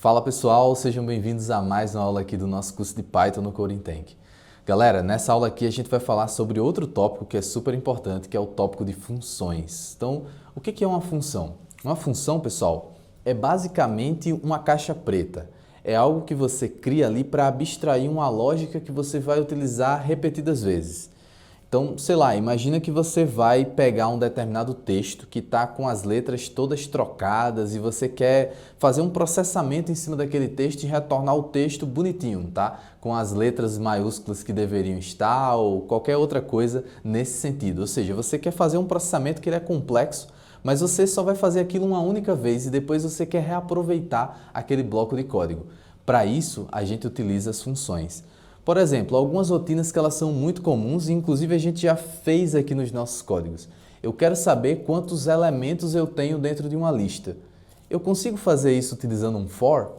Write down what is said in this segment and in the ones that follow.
Fala pessoal, sejam bem-vindos a mais uma aula aqui do nosso curso de Python no Coding Tank. Galera, nessa aula aqui a gente vai falar sobre outro tópico que é super importante, que é o tópico de funções. Então, o que é uma função? Uma função, pessoal, é basicamente uma caixa preta. É algo que você cria ali para abstrair uma lógica que você vai utilizar repetidas vezes. Então, sei lá, imagina que você vai pegar um determinado texto que está com as letras todas trocadas e você quer fazer um processamento em cima daquele texto e retornar o texto bonitinho, tá? Com as letras maiúsculas que deveriam estar ou qualquer outra coisa nesse sentido. Ou seja, você quer fazer um processamento que ele é complexo, mas você só vai fazer aquilo uma única vez e depois você quer reaproveitar aquele bloco de código. Para isso, a gente utiliza as funções. Por exemplo, algumas rotinas que elas são muito comuns e inclusive a gente já fez aqui nos nossos códigos. Eu quero saber quantos elementos eu tenho dentro de uma lista. Eu consigo fazer isso utilizando um for?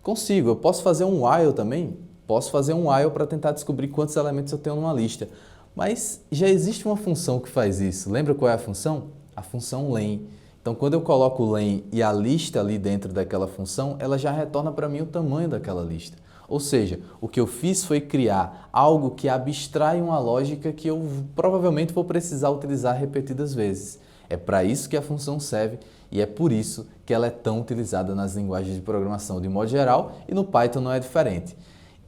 Consigo. Eu posso fazer um while também? Posso fazer um while para tentar descobrir quantos elementos eu tenho numa lista. Mas já existe uma função que faz isso. Lembra qual é a função? A função len. Então, quando eu coloco o len e a lista ali dentro daquela função, ela já retorna para mim o tamanho daquela lista. Ou seja, o que eu fiz foi criar algo que abstrai uma lógica que eu provavelmente vou precisar utilizar repetidas vezes. É para isso que a função serve e é por isso que ela é tão utilizada nas linguagens de programação de modo geral e no Python não é diferente.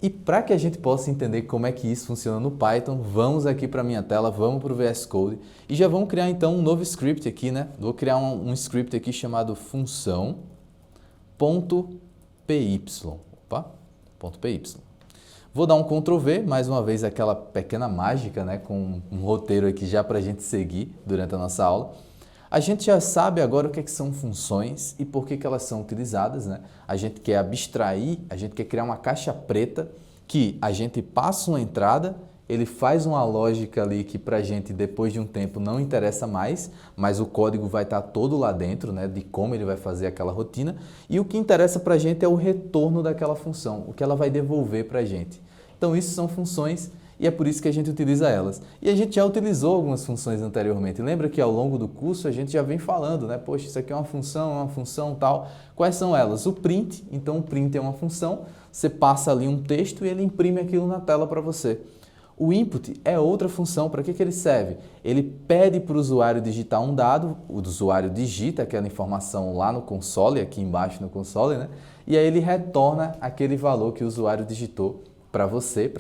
E para que a gente possa entender como é que isso funciona no Python, vamos aqui para a minha tela, vamos para o VS Code e já vamos criar então um novo script aqui, né? Vou criar um script aqui chamado função.py. Opa! .py. Vou dar um Ctrl V, mais uma vez aquela pequena mágica, né, com um roteiro aqui já para a gente seguir durante a nossa aula. A gente já sabe agora o que são funções e por que elas são utilizadas, né? A gente quer abstrair, a gente quer criar uma caixa preta que a gente passa uma entrada, ele faz uma lógica ali que para a gente depois de um tempo não interessa mais, mas o código vai estar todo lá dentro, né, de como ele vai fazer aquela rotina e o que interessa para a gente é o retorno daquela função, o que ela vai devolver para a gente. Então isso são funções e é por isso que a gente utiliza elas. E a gente já utilizou algumas funções anteriormente. Lembra que ao longo do curso a gente já vem falando, né? Poxa, isso aqui é uma função tal. Quais são elas? O print, então o print é uma função, você passa ali um texto e ele imprime aquilo na tela para você. O input é outra função, para que ele serve? Ele pede para o usuário digitar um dado, o usuário digita aquela informação lá no console, aqui embaixo no console, né? E aí ele retorna aquele valor que o usuário digitou para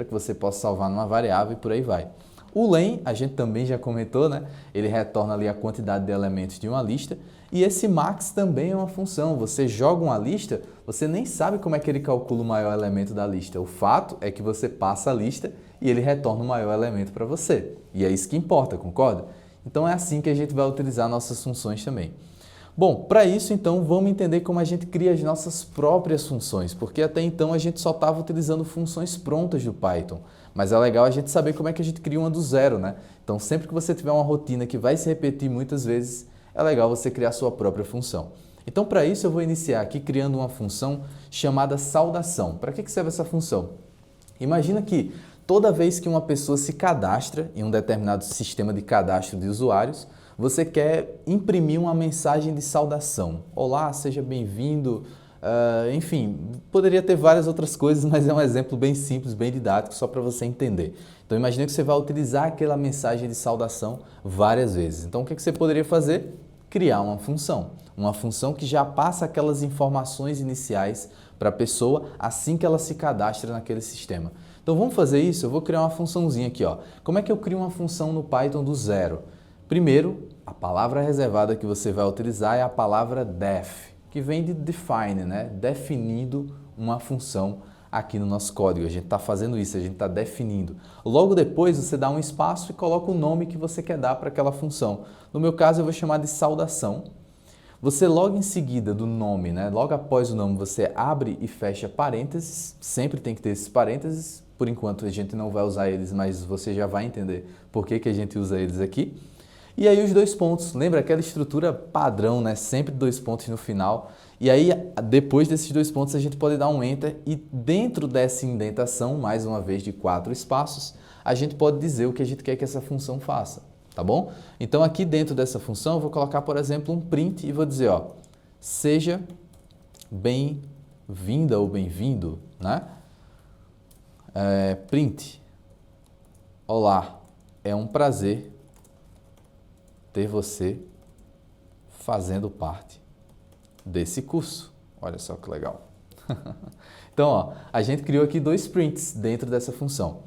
que você possa salvar numa variável e por aí vai. O len, a gente também já comentou, né? Ele retorna ali a quantidade de elementos de uma lista. E esse max também é uma função. Você joga uma lista, você nem sabe como é que ele calcula o maior elemento da lista. O fato é que você passa a lista e ele retorna o maior elemento para você. E é isso que importa, concorda? Então é assim que a gente vai utilizar nossas funções também. Bom, para isso então vamos entender como a gente cria as nossas próprias funções, porque até então a gente só estava utilizando funções prontas do Python. Mas é legal a gente saber como é que a gente cria uma do zero, né? Então sempre que você tiver uma rotina que vai se repetir muitas vezes, é legal você criar a sua própria função. Então para isso eu vou iniciar aqui criando uma função chamada saudação. Para que serve essa função? Imagina que toda vez que uma pessoa se cadastra em um determinado sistema de cadastro de usuários, você quer imprimir uma mensagem de saudação. Olá, seja bem-vindo. Enfim, poderia ter várias outras coisas, mas é um exemplo bem simples, bem didático, só para você entender. Então imagine que você vai utilizar aquela mensagem de saudação várias vezes. Então o que você poderia fazer? Criar uma função que já passa aquelas informações iniciais para a pessoa assim que ela se cadastra naquele sistema. Então vamos fazer isso? Eu vou criar uma funçãozinha aqui, ó. Como é que eu crio uma função no Python do zero? Primeiro, a palavra reservada que você vai utilizar é a palavra def, que vem de define, né? Definindo uma função aqui no nosso código. A gente está fazendo isso, a gente está definindo. Logo depois você dá um espaço e coloca o nome que você quer dar para aquela função. No meu caso eu vou chamar de saudação. Você logo em seguida do nome, né? Logo após o nome você abre e fecha parênteses, sempre tem que ter esses parênteses. Por enquanto a gente não vai usar eles, mas você já vai entender por que a gente usa eles aqui. E aí os dois pontos, lembra aquela estrutura padrão, né? Sempre dois pontos no final. E aí depois desses dois pontos a gente pode dar um Enter e dentro dessa indentação, mais uma vez de 4 espaços, a gente pode dizer o que a gente quer que essa função faça, tá bom? Então aqui dentro dessa função eu vou colocar, por exemplo, um print e vou dizer, ó, seja bem-vindo. vinda ou bem-vindo, né? Print. Olá, é um prazer ter você fazendo parte desse curso. Olha só que legal. Então, ó, a gente criou aqui 2 prints dentro dessa função.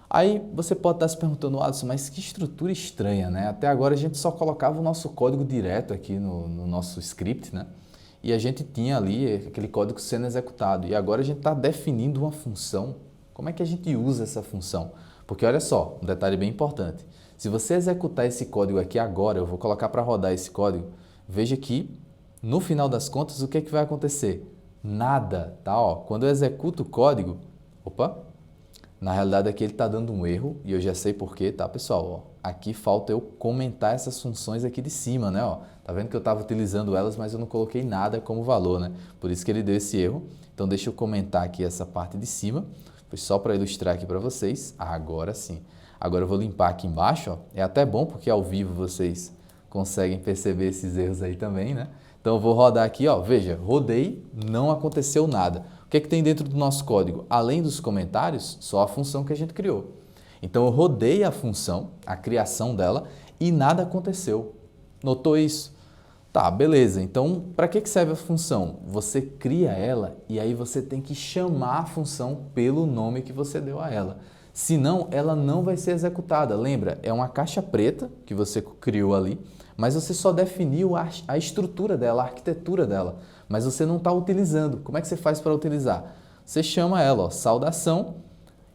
Aí você pode estar se perguntando, Alisson, mas que estrutura estranha, né? Até agora a gente só colocava o nosso código direto aqui no nosso script, né? E a gente tinha ali aquele código sendo executado. E agora a gente está definindo uma função. Como é que a gente usa essa função? Porque olha só, um detalhe bem importante. Se você executar esse código aqui agora, eu vou colocar para rodar esse código, veja que no final das contas o que é que vai acontecer? Nada, tá? Ó, quando eu executo o código, opa, na realidade aqui ele está dando um erro e eu já sei por quê, tá pessoal? Ó, aqui falta eu comentar essas funções aqui de cima, né? Ó, tá vendo que eu estava utilizando elas, mas eu não coloquei nada como valor, né? Por isso que ele deu esse erro. Então deixa eu comentar aqui essa parte de cima, foi só para ilustrar aqui para vocês. Agora sim. Agora eu vou limpar aqui embaixo, ó. É até bom porque ao vivo vocês conseguem perceber esses erros aí também, né? Então eu vou rodar aqui, ó, veja, rodei, não aconteceu nada. O que é que tem dentro do nosso código? Além dos comentários, só a função que a gente criou. Então eu rodei a função, a criação dela, e nada aconteceu. Notou isso? Tá, beleza. Então, para que serve a função? Você cria ela e aí você tem que chamar a função pelo nome que você deu a ela. Senão, ela não vai ser executada. Lembra, é uma caixa preta que você criou ali, mas você só definiu a estrutura dela, a arquitetura dela, mas você não está utilizando. Como é que você faz para utilizar? Você chama ela, ó, saudação,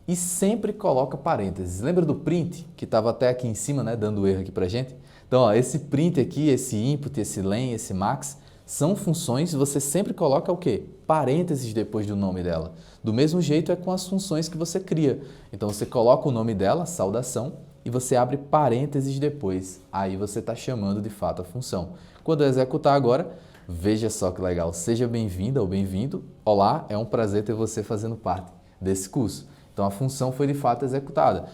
e sempre coloca parênteses. Lembra do print, que estava até aqui em cima, né, dando erro aqui para a gente? Então, ó, esse print aqui, esse input, esse len, esse max, são funções, você sempre coloca o quê? Parênteses depois do nome dela. Do mesmo jeito é com as funções que você cria. Então, você coloca o nome dela, saudação, e você abre parênteses depois. Aí você está chamando de fato a função. Quando eu executar agora, veja só que legal. Seja bem-vinda ou bem-vindo. Olá, é um prazer ter você fazendo parte desse curso. Então, a função foi de fato executada.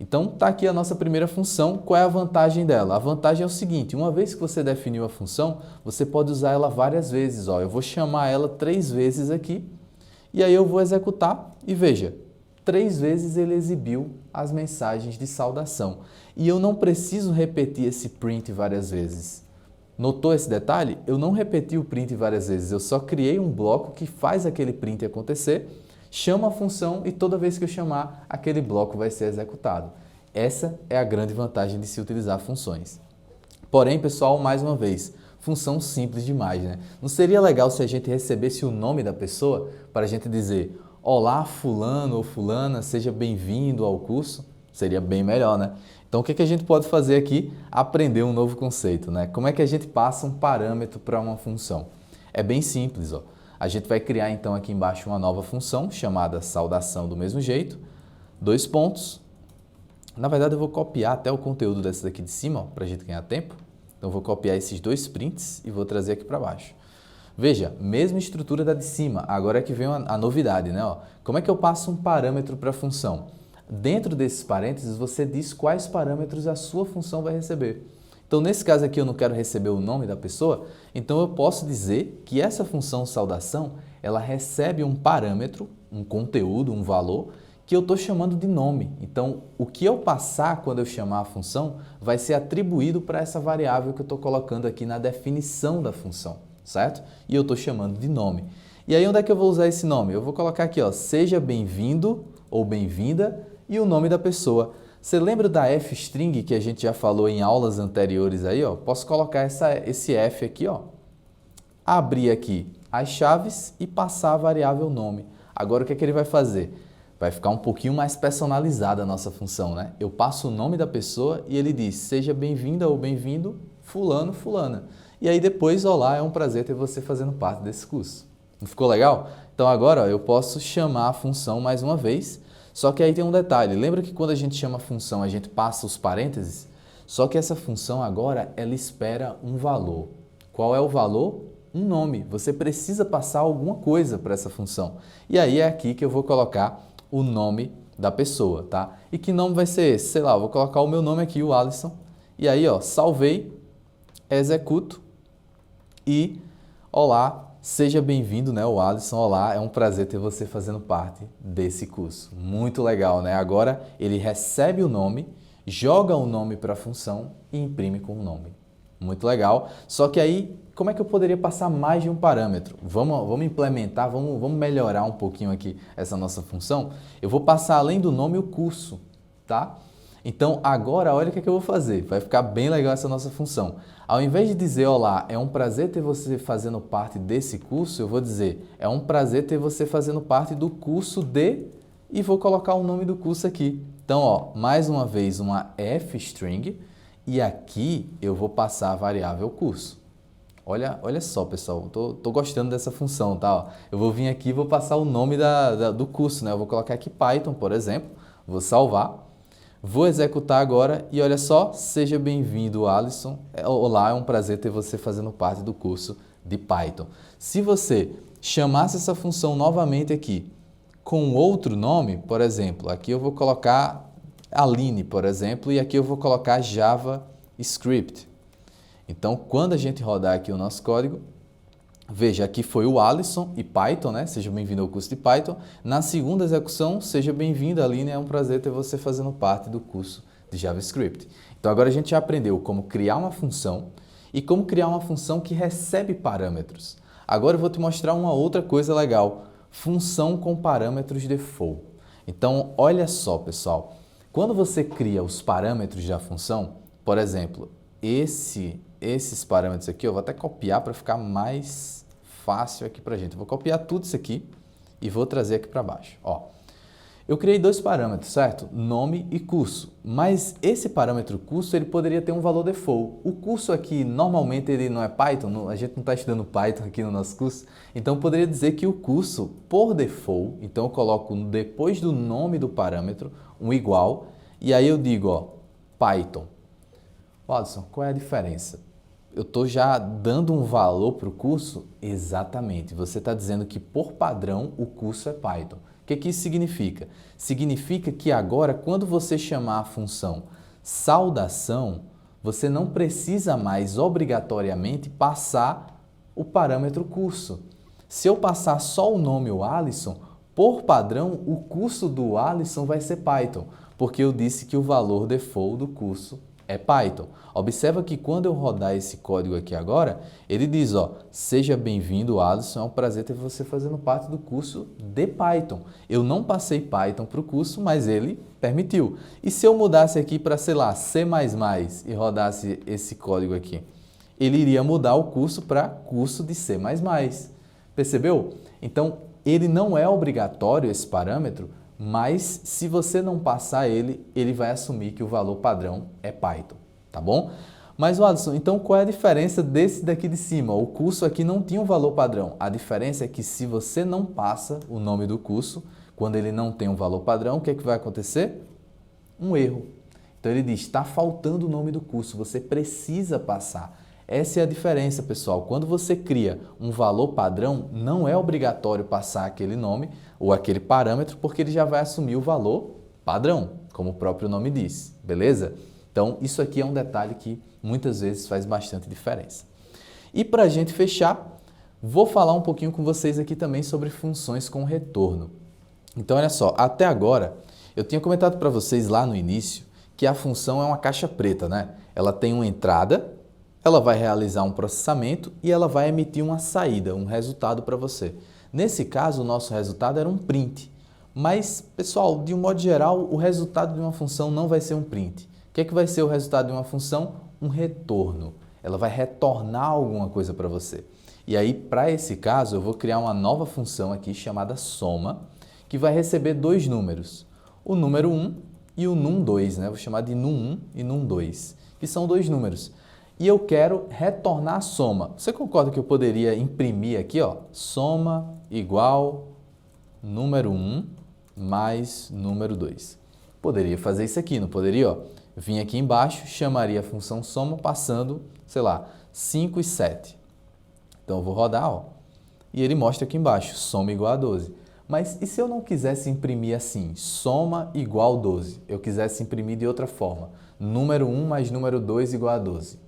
Então, está aqui a nossa primeira função. Qual é a vantagem dela? A vantagem é o seguinte, uma vez que você definiu a função, você pode usar ela várias vezes. Ó, eu vou chamar ela 3 vezes aqui, e aí eu vou executar e veja, 3 vezes ele exibiu as mensagens de saudação. E eu não preciso repetir esse print várias vezes. Notou esse detalhe? Eu não repeti o print várias vezes, eu só criei um bloco que faz aquele print acontecer, chama a função e toda vez que eu chamar, aquele bloco vai ser executado. Essa é a grande vantagem de se utilizar funções. Porém, pessoal, mais uma vez, função simples demais, né? Não seria legal se a gente recebesse o nome da pessoa para a gente dizer olá, fulano ou fulana, seja bem-vindo ao curso? Seria bem melhor, né? Então, o que a gente pode fazer aqui? Aprender um novo conceito, né? Como é que a gente passa um parâmetro para uma função? É bem simples, ó. A gente vai criar então aqui embaixo uma nova função chamada saudação do mesmo jeito, 2 pontos. Na verdade eu vou copiar até o conteúdo dessa daqui de cima para a gente ganhar tempo. Então eu vou copiar esses 2 prints e vou trazer aqui para baixo. Veja, mesma estrutura da de cima, agora é que vem a novidade, né? Ó, como é que eu passo um parâmetro para a função? Dentro desses parênteses você diz quais parâmetros a sua função vai receber. Então, nesse caso aqui, eu não quero receber o nome da pessoa, então eu posso dizer que essa função saudação, ela recebe um parâmetro, um conteúdo, um valor, que eu estou chamando de nome. Então, o que eu passar quando eu chamar a função vai ser atribuído para essa variável que eu estou colocando aqui na definição da função, certo? E eu estou chamando de nome. E aí, onde é que eu vou usar esse nome? Eu vou colocar aqui, ó, seja bem-vindo ou bem-vinda e o nome da pessoa. Você lembra da f-string que a gente já falou em aulas anteriores aí, ó? Posso colocar esse f aqui, ó, abrir aqui as chaves e passar a variável nome. Agora o que é que ele vai fazer? Vai ficar um pouquinho mais personalizada a nossa função, né? Eu passo o nome da pessoa e ele diz, seja bem-vinda ou bem-vindo, fulano, fulana. E aí depois, olá, é um prazer ter você fazendo parte desse curso. Não ficou legal? Então agora, ó, eu posso chamar a função mais uma vez. Só que aí tem um detalhe, lembra que quando a gente chama a função, a gente passa os parênteses? Só que essa função agora, ela espera um valor. Qual é o valor? Um nome. Você precisa passar alguma coisa para essa função. E aí é aqui que eu vou colocar o nome da pessoa, tá? E que nome vai ser esse? Sei lá, eu vou colocar o meu nome aqui, o Alisson. E aí, ó, salvei, executo e olá, seja bem-vindo, né, o Alisson. Olá, é um prazer ter você fazendo parte desse curso. Muito legal, né? Agora ele recebe o nome, joga o nome para a função e imprime com o nome. Muito legal. Só que aí, como é que eu poderia passar mais de um parâmetro? Vamos implementar, vamos melhorar um pouquinho aqui essa nossa função. Eu vou passar além do nome o curso, tá? Então, agora, olha o que é que eu vou fazer. Vai ficar bem legal essa nossa função. Ao invés de dizer, olá, é um prazer ter você fazendo parte desse curso, eu vou dizer, é um prazer ter você fazendo parte do curso de... E vou colocar o nome do curso aqui. Então, ó, mais uma vez, uma f-string. E aqui eu vou passar a variável curso. Olha só, pessoal, tô gostando dessa função, tá? Ó, eu vou vir aqui e vou passar o nome do curso, né? Eu vou colocar aqui Python, por exemplo, vou salvar. Vou executar agora e olha só, seja bem-vindo, Alisson. Olá, é um prazer ter você fazendo parte do curso de Python. Se você chamasse essa função novamente aqui com outro nome, por exemplo, aqui eu vou colocar Aline, por exemplo, e aqui eu vou colocar JavaScript. Então, quando a gente rodar aqui o nosso código, veja, aqui foi o Alisson e Python, né? Seja bem-vindo ao curso de Python. Na segunda execução, seja bem-vindo, Aline, é um prazer ter você fazendo parte do curso de JavaScript. Então, agora a gente já aprendeu como criar uma função e como criar uma função que recebe parâmetros. Agora eu vou te mostrar uma outra coisa legal, função com parâmetros default. Então, olha só, pessoal, quando você cria os parâmetros da função, por exemplo, esses parâmetros aqui, eu vou até copiar para ficar mais fácil aqui para a gente. Eu vou copiar tudo isso aqui e vou trazer aqui para baixo. Ó, eu criei dois parâmetros, certo? Nome e curso. Mas esse parâmetro curso, ele poderia ter um valor default. O curso aqui, normalmente, ele não é Python, a gente não está estudando Python aqui no nosso curso. Então, eu poderia dizer que o curso, por default, então eu coloco depois do nome do parâmetro, um igual, e aí eu digo, ó, Python. Watson, qual é a diferença? Eu estou já dando um valor para o curso? Exatamente. Você está dizendo que, por padrão, o curso é Python. O que isso significa? Significa que agora, quando você chamar a função saudação, você não precisa mais obrigatoriamente passar o parâmetro curso. Se eu passar só o nome o Alisson, por padrão, o curso do Alisson vai ser Python, porque eu disse que o valor default do curso é Python. Observa que quando eu rodar esse código aqui agora, ele diz, ó, seja bem-vindo, Alisson, é um prazer ter você fazendo parte do curso de Python. Eu não passei Python para o curso, mas ele permitiu. E se eu mudasse aqui para, sei lá, C++ e rodasse esse código aqui? Ele iria mudar o curso para curso de C++. Percebeu? Então, ele não é obrigatório esse parâmetro, mas se você não passar ele, ele vai assumir que o valor padrão é Python, tá bom? Mas, Alisson, então qual é a diferença desse daqui de cima? O curso aqui não tinha um valor padrão. A diferença é que se você não passa o nome do curso, quando ele não tem um valor padrão, o que é que vai acontecer? Um erro. Então ele diz, está faltando o nome do curso, você precisa passar. Essa é a diferença, pessoal. Quando você cria um valor padrão, não é obrigatório passar aquele nome ou aquele parâmetro, porque ele já vai assumir o valor padrão, como o próprio nome diz, beleza? Então, isso aqui é um detalhe que muitas vezes faz bastante diferença. E para a gente fechar, vou falar um pouquinho com vocês aqui também sobre funções com retorno. Então, olha só, até agora, eu tinha comentado para vocês lá no início que a função é uma caixa preta, né? Ela tem uma entrada, ela vai realizar um processamento e ela vai emitir uma saída, um resultado para você. Nesse caso, o nosso resultado era um print. Mas, pessoal, de um modo geral, o resultado de uma função não vai ser um print. O que é que vai ser o resultado de uma função? Um retorno. Ela vai retornar alguma coisa para você. E aí, para esse caso, eu vou criar uma nova função aqui chamada soma, que vai receber dois números. O número 1 e o num2, né? Vou chamar de num1 e num2, que são dois números. E eu quero retornar a soma. Você concorda que eu poderia imprimir aqui, ó, soma igual número 1 mais número 2? Poderia fazer isso aqui, não poderia? Ó? Vim aqui embaixo, chamaria a função soma passando, sei lá, 5 e 7. Então eu vou rodar, ó, e ele mostra aqui embaixo, soma igual a 12. Mas e se eu não quisesse imprimir assim, soma igual 12? Eu quisesse imprimir de outra forma, número 1 mais número 2 igual a 12.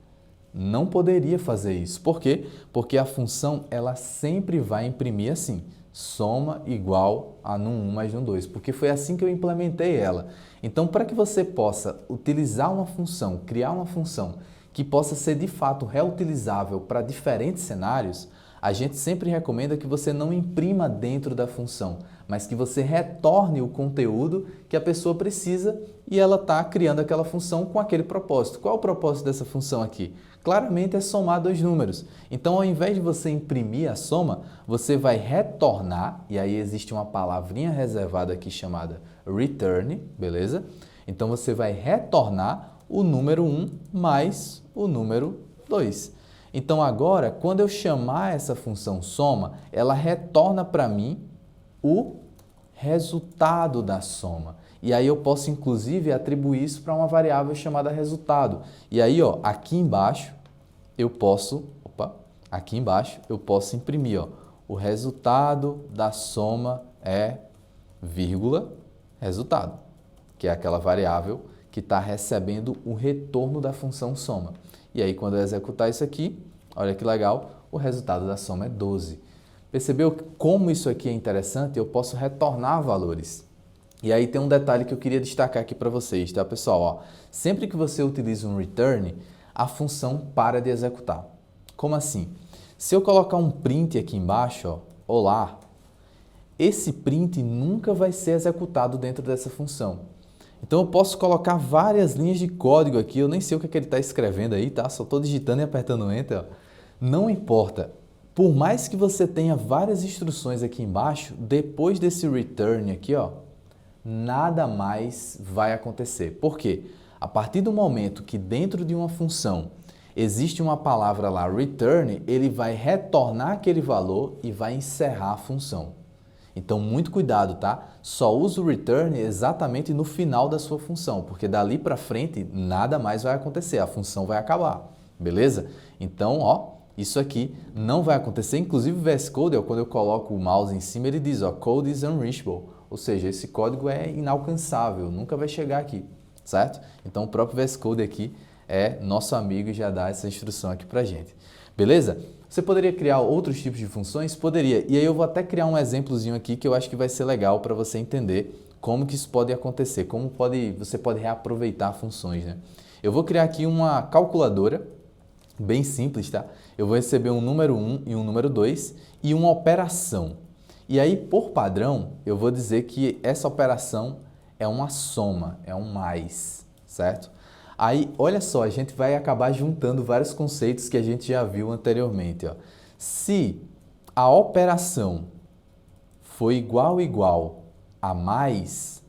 não poderia fazer isso. Por quê? Porque a função ela sempre vai imprimir assim, soma igual a num 1 mais num 2, porque foi assim que eu implementei ela. Então, para que você possa utilizar uma função, criar uma função que possa ser de fato reutilizável para diferentes cenários, a gente sempre recomenda que você não imprima dentro da função, mas que você retorne o conteúdo que a pessoa precisa e ela está criando aquela função com aquele propósito. Qual é o propósito dessa função aqui? Claramente é somar dois números. Então, ao invés de você imprimir a soma, você vai retornar, e aí existe uma palavrinha reservada aqui chamada return, beleza? Então, você vai retornar o número 1 mais o número 2. Então, agora, quando eu chamar essa função soma, ela retorna para mim o resultado da soma. E aí eu posso, inclusive, atribuir isso para uma variável chamada resultado. E aí, ó, aqui embaixo, eu posso imprimir, ó, o resultado da soma é vírgula resultado, que é aquela variável que está recebendo o retorno da função soma. E aí, quando eu executar isso aqui, olha que legal, o resultado da soma é 12. Percebeu como isso aqui é interessante? Eu posso retornar valores. E aí tem um detalhe que eu queria destacar aqui para vocês, tá, pessoal? Ó, sempre que você utiliza um return, a função para de executar. Como assim? Se eu colocar um print aqui embaixo, ó, olá, esse print nunca vai ser executado dentro dessa função. Então eu posso colocar várias linhas de código aqui, eu nem sei o que ele está escrevendo aí, tá? Só estou digitando e apertando Enter. Ó. Não importa. Por mais que você tenha várias instruções aqui embaixo, depois desse return aqui, ó, nada mais vai acontecer. Por quê? A partir do momento que dentro de uma função existe uma palavra lá, return, ele vai retornar aquele valor e vai encerrar a função. Então, muito cuidado, tá? Só usa o return exatamente no final da sua função, porque dali para frente nada mais vai acontecer, a função vai acabar, beleza? Então, ó, isso aqui não vai acontecer. Inclusive o VS Code, ó, quando eu coloco o mouse em cima, ele diz, ó, code is unreachable, ou seja, esse código é inalcançável, nunca vai chegar aqui, certo? Então, o próprio VS Code aqui é nosso amigo e já dá essa instrução aqui pra gente. Beleza? Você poderia criar outros tipos de funções? Poderia. E aí eu vou até criar um exemplozinho aqui que eu acho que vai ser legal para você entender como que isso pode acontecer, como você pode reaproveitar funções, né? Eu vou criar aqui uma calculadora, bem simples, tá? Eu vou receber um número 1 e um número 2 e uma operação. E aí, por padrão, eu vou dizer que essa operação é uma soma, é um mais, certo? Aí, olha só, a gente vai acabar juntando vários conceitos que a gente já viu anteriormente. Ó. Se a operação for igual a mais,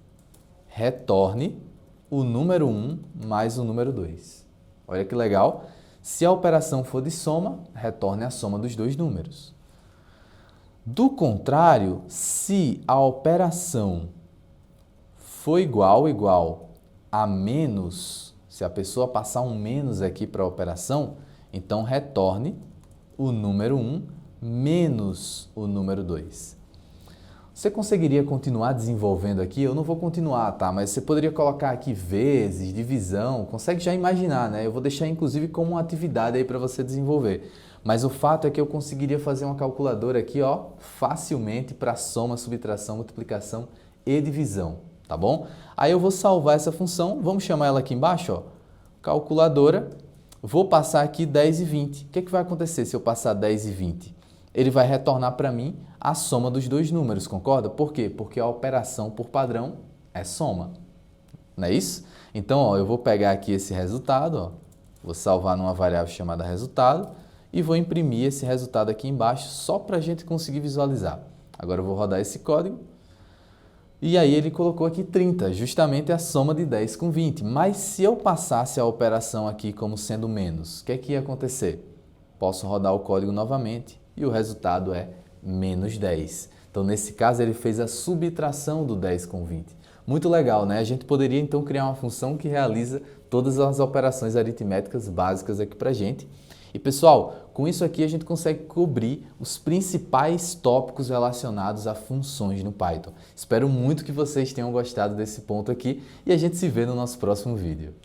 retorne o número 1 mais o número 2. Olha que legal. Se a operação for de soma, retorne a soma dos dois números. Do contrário, se a operação for igual a menos, se a pessoa passar um menos aqui para a operação, então retorne o número 1 menos o número 2. Você conseguiria continuar desenvolvendo aqui? Eu não vou continuar, tá? Mas você poderia colocar aqui vezes, divisão, consegue já imaginar, né? Eu vou deixar inclusive como uma atividade aí para você desenvolver. Mas o fato é que eu conseguiria fazer uma calculadora aqui, ó, facilmente para soma, subtração, multiplicação e divisão, tá bom? Aí eu vou salvar essa função, vamos chamar ela aqui embaixo, ó, calculadora, vou passar aqui 10 e 20. O que é que vai acontecer se eu passar 10 e 20? Ele vai retornar para mim a soma dos dois números, concorda? Por quê? Porque a operação por padrão é soma, não é isso? Então, ó, eu vou pegar aqui esse resultado, ó, vou salvar numa variável chamada resultado e vou imprimir esse resultado aqui embaixo só para a gente conseguir visualizar. Agora eu vou rodar esse código. E aí ele colocou aqui 30, justamente a soma de 10 com 20. Mas se eu passasse a operação aqui como sendo menos, o que é que ia acontecer? Posso rodar o código novamente e o resultado é menos 10. Então, nesse caso, ele fez a subtração do 10 com 20. Muito legal, né? A gente poderia, então, criar uma função que realiza todas as operações aritméticas básicas aqui para a gente. E, pessoal, com isso aqui a gente consegue cobrir os principais tópicos relacionados a funções no Python. Espero muito que vocês tenham gostado desse ponto aqui e a gente se vê no nosso próximo vídeo.